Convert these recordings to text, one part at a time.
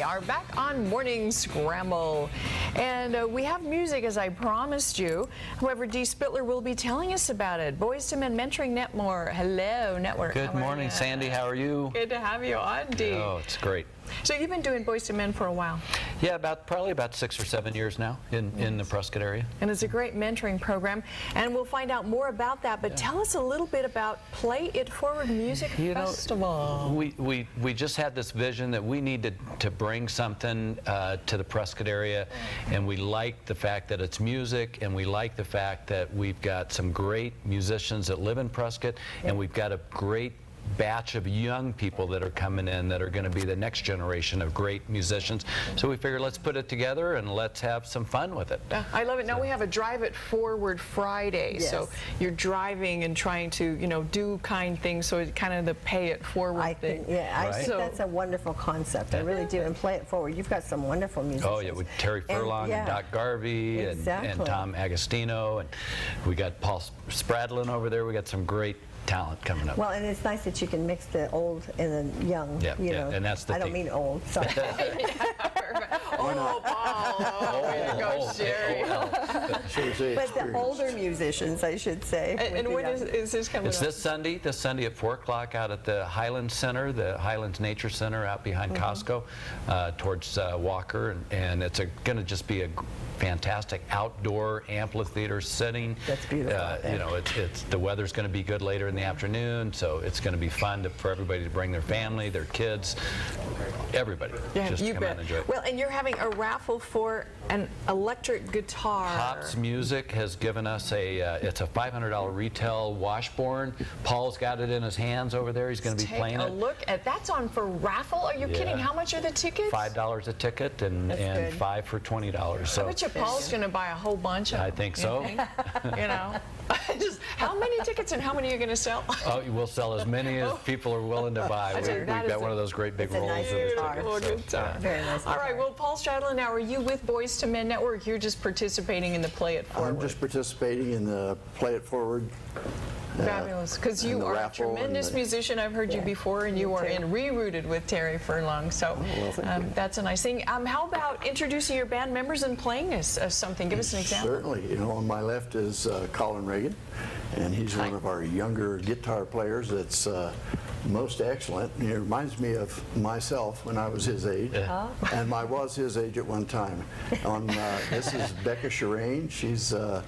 are back on Morning Scramble. And we have music, as I promised you. However, Dee Spittler will be telling us about it. Boys to Men Mentoring Network. Hello, Network. Good morning, Sandy. How are you? Good to have you on, Dee. Oh, it's great. So you've been doing Boys to Men for a while. Yeah, probably about 6 or 7 years now in the Prescott area. And it's a great mentoring program, and we'll find out more about that. But tell us a little bit about Play It Forward Music Festival. We just had this vision that we needed to bring something to the Prescott area, and we like the fact that it's music, and we like the fact that we've got some great musicians that live in Prescott, and we've got a great batch of young people that are coming in that are going to be the next generation of great musicians. So we figured let's put it together and let's have some fun with it. I love it. Now we have a Drive It Forward Friday. Yes. So you're driving and trying to, do kind things. So it's kind of the pay it forward thing. I think that's a wonderful concept. I really do. And Play It Forward. You've got some wonderful musicians. Oh yeah, with Terry Furlong and Doc Garvey and Tom Agostino, and we got Paul Spradlin over there. We got some great talent coming up. Well, and it's nice that you can mix the old and the young. Yeah, and that's the I don't mean old, sorry. Oh, Paul. Way to go, Sherry. But the older musicians, I should say. And when is this coming It's up? this Sunday at 4 o'clock out at the Highlands Center, the Highlands Nature Center out behind Costco, towards Walker, and it's going to just be a fantastic outdoor amphitheater setting. That's beautiful. It's the weather's going to be good later in the afternoon, so it's going to be fun for everybody to bring their family, their kids, everybody. Yeah, just you come bet. out and enjoy it. Well, and you're having a raffle for an electric guitar. Hops Music has given us it's a $500 retail Washburn. Paul's got it in his hands over there. He's going to be playing it. Take a look at that's on for raffle. Are you kidding? How much are the tickets? $5 a ticket and $5 for $20. So I bet you Paul's going to buy a whole bunch of them. I think so. Just how many tickets and how many are you going to sell? Oh, we'll sell as many as people are willing to buy. We've got one of those great big rolls of the tickets. Very nice. All right, well, Paul Stradlin, now are you with Boys to Men Network? You're just participating in the Play It Forward. I'm just participating in the Play It Forward. Fabulous, because you are a tremendous musician. I've heard you before, and you are in Re-Rooted with Terry Furlong, so that's a nice thing. How about introducing your band members and playing us something? Give us an example. Certainly. On my left is Colin Reagan, and he's one of our younger guitar players that's most excellent. He reminds me of myself when I was his age, and I was his age at one time. This is Becca Shirane. She's a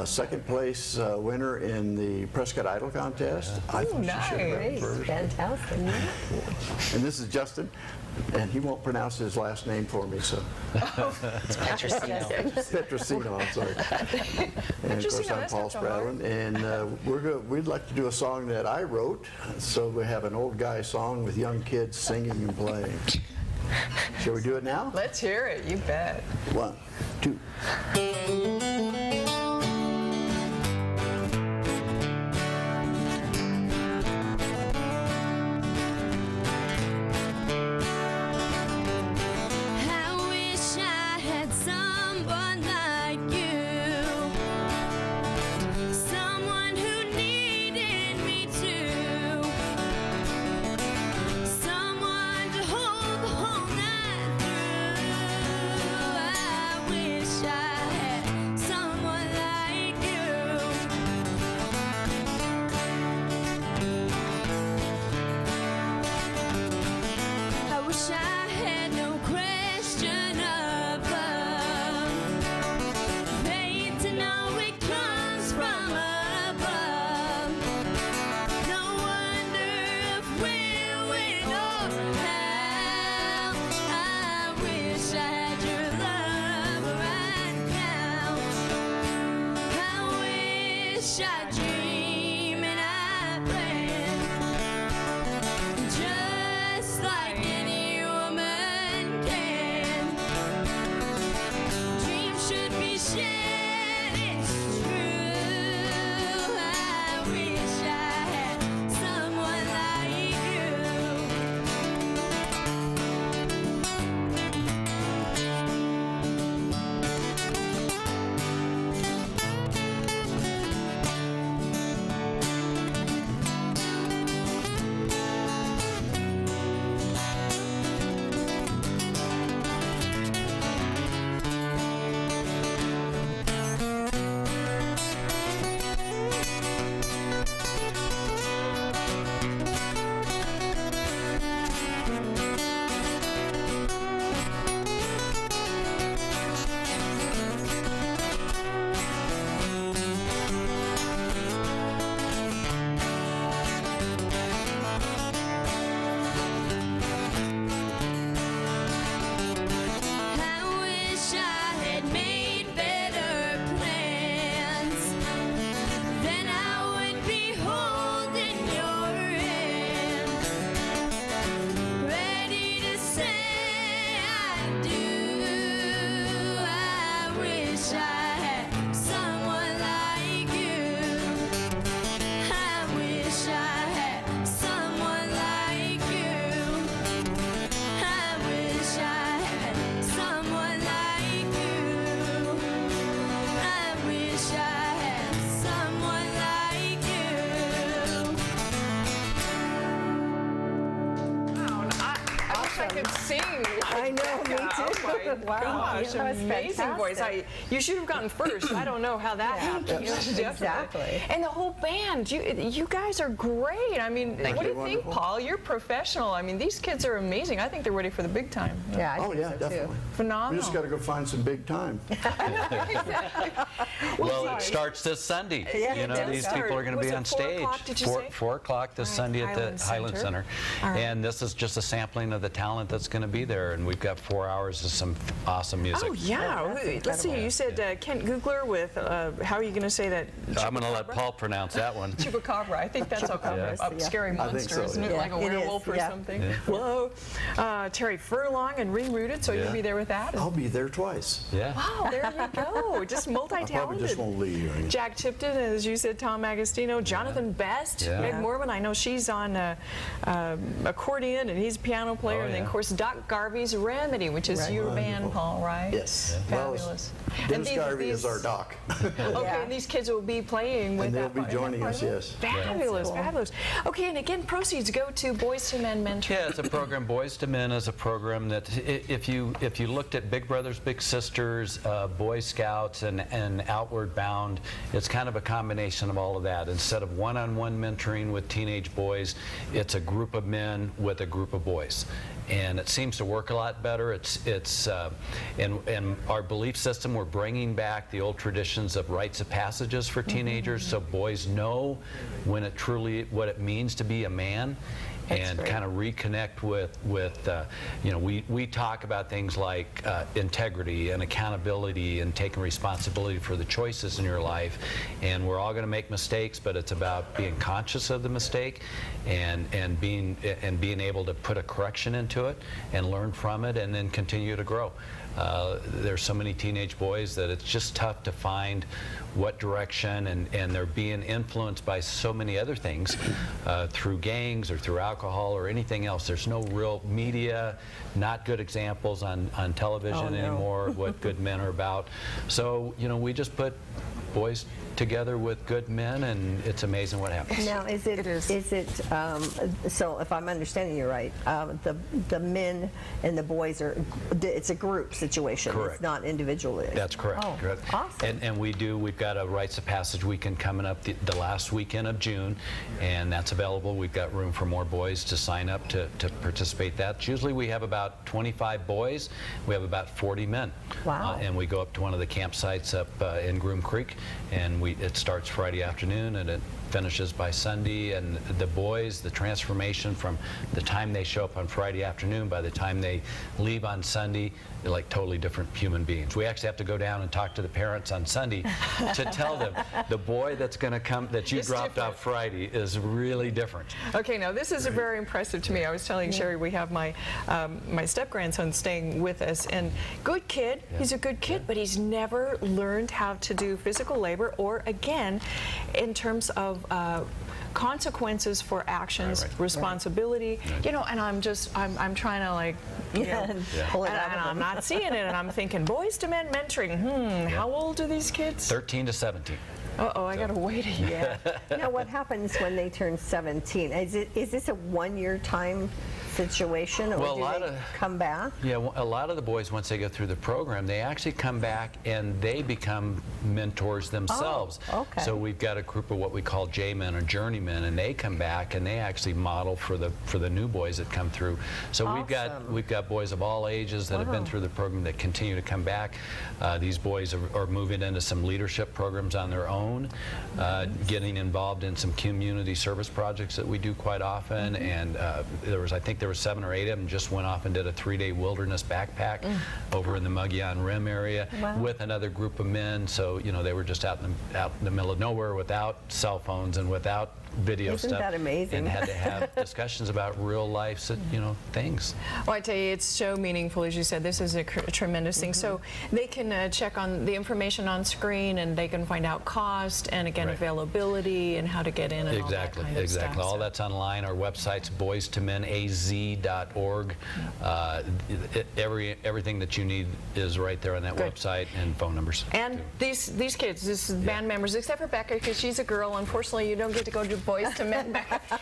second place winner in the Prescott Idol contest. I think she should have Great, first. fantastic. And this is Justin, and he won't pronounce his last name for me, so. It's Petrosino. Petrosino, I'm sorry. And of course, I'm Paul Spradlin, and we'd like to do a song that I wrote, so we have an old guy song with young kids singing and playing. Shall we do it now? Let's hear it, you bet. 1, 2. I wish I had sing. I know, me too. Oh my gosh, that was amazing voice. fantastic. You should have gotten first. I don't know how that happened. Definitely. Exactly. And the whole band, you guys are great. I mean, what do you think, Wonderful. Paul? You're professional. I mean, these kids are amazing. I think they're ready for the big time. Yeah, I Oh, think yeah, so definitely. too. We Phenomenal. just got to go find some big time. Well, it starts this Sunday. Yeah, You it know, does these start. people are going to Was be it on 4 stage. o'clock, did you say? 4 o'clock this Right, Sunday at the Highland Highland Center. Center. All right. And this is just a sampling of the talent that's going to be there. And we've got 4 hours of some awesome music. Oh, yeah. that's Let's see. incredible. You said Kent Googler with, how are you going to say that? I'm going to let Paul pronounce that one. Chupacabra. I think that's Chupacabra, a yeah. scary I think monster, so, isn't it? yeah. Like a It is, werewolf or yeah. something. Whoa. Terry Furlong and Re-Rooted, so Yeah. you'll be there with that. I'll be there twice. Yeah. Wow, there you go. Just I probably just multi-talented. won't leave. Jack Tipton, as you said, Tom Agostino, Jonathan Best, Yeah. Meg Morvan. I know she's on accordion and he's a piano player. Oh, And then, yeah. of course, Doc Garvey's Remedy, which is Right. your Wonderful. band, Paul, right? Yes. Fabulous. Well, Dennis Garvey is our doc. Okay, Yeah. and these kids will be playing with And they'll that be part- joining part us, of it? yes. Fabulous, That's cool. fabulous. Okay, and again, proceeds go to Boys to Men Mentoring. Yeah, it's a program. Boys to Men is a program that if you looked at Big Brothers Big Sisters, Boy Scouts, and Outward Bound, it's kind of a combination of all of that. Instead of one-on-one mentoring with teenage boys, it's a group of men with a group of boys. And it seems to work a lot better. And our belief system, we're bringing back the old traditions of rites of passages for teenagers, so boys know what it means to be a man. And great. kind of reconnect with we talk about things like integrity and accountability and taking responsibility for the choices in your life. And we're all going to make mistakes, but it's about being conscious of the mistake and being able to put a correction into it and learn from it and then continue to grow. There's so many teenage boys that it's just tough to find what direction, and they're being influenced by so many other things through gangs or through alcohol or anything else. There's no real media, not good examples on television Oh, no. anymore of what good men are about. So, we just put boys together with good men, and it's amazing what happens. Now, is it so if I'm understanding you right, the men and the boys it's a group situation. Correct. It's not individual. That's correct. Oh, Correct. awesome. And we've got a rites of passage weekend coming up the last weekend of June, and that's available. We've got room for more boys to sign up to participate. That usually we have about 25 boys. We have about 40 men. Wow. And we go up to one of the campsites up in Groom Creek, and it starts Friday afternoon and it finishes by Sunday. And the boys, the transformation from the time they show up on Friday afternoon, by the time they leave on Sunday, they're like totally different human beings. We actually have to go down and talk to the parents on Sunday to tell them the boy that's going to come that you It's dropped different. off Friday is really different. Okay, now this is very impressive to me. I was telling Sherry we have my my step-grandson staying with us, and good kid, he's a good kid, but he's never learned how to do physical labor or, again, in terms of consequences for actions, Right. responsibility, and I'm trying to like, Pull it and, out of I'm them. not seeing it, and I'm thinking, Boys to Men mentoring, how old are these kids? 13 to 17. Uh-oh, I gotta wait a year. Now, what happens when they turn 17? Is this a one-year time situation, or Well, do they come back? Yeah, a lot of the boys, once they go through the program, they actually come back and they become mentors themselves. okay. So we've got a group of what we call J-men or journeymen, and they come back and they actually model for the new boys that come through. So Awesome. we've got boys of all ages that have been Wow. through the program that continue to come back. These boys are moving into some leadership programs on their own, getting involved in some community service projects that we do quite often. And I think there were 7 or 8 of them just went off and did a 3-day wilderness backpack over in the Mogollon Rim area Wow. with another group of men. So they were just out in the middle of nowhere without cell phones and without video Isn't stuff. that amazing? And had to have discussions about real life, things. Well, I tell you, it's so meaningful, as you said. This is a tremendous thing. So they can check on the information on screen, and they can find out costs. cost and again Right. availability and how to get in and all that Exactly, kind of exactly. stuff. All So- that's online. Our website's boystomenaz.org. Everything that you need is right there on that Good. website, and phone numbers. And these kids, this is band members, except for Becca, because she's a girl. Unfortunately, you don't get to go to Boys to Men.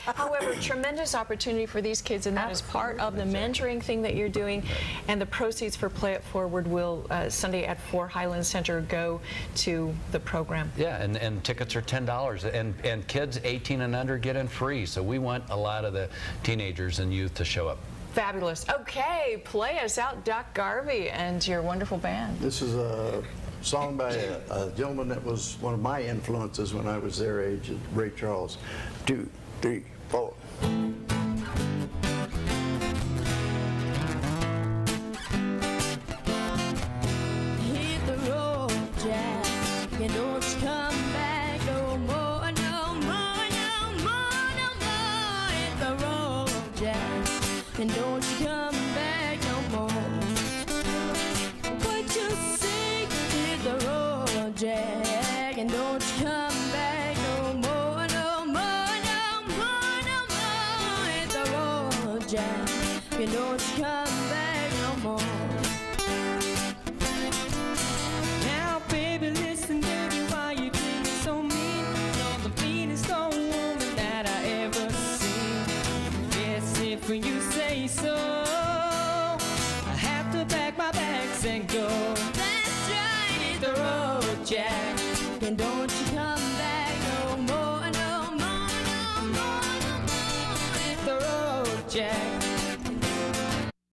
However, tremendous opportunity for these kids, and that is part of the mentoring thing that you're doing. And the proceeds for Play It Forward will Sunday at 4 Highland Center go to the program. Yeah, and tickets are $10, and kids 18 and under get in free. So we want a lot of the teenagers and youth to show up. Fabulous. Okay, play us out, Doc Garvey, and your wonderful band. This is a song by a gentleman that was one of my influences when I was their age, Ray Charles. 2, 3, 4. Hit the road, Jack, and don't you come back no more, no more, no more, no more. Hit the road, Jack, and don't you come back no more. What you say? Hit the road, Jack, and don't you come back no more, no more, no more, no more. Hit the road, Jack, and don't you come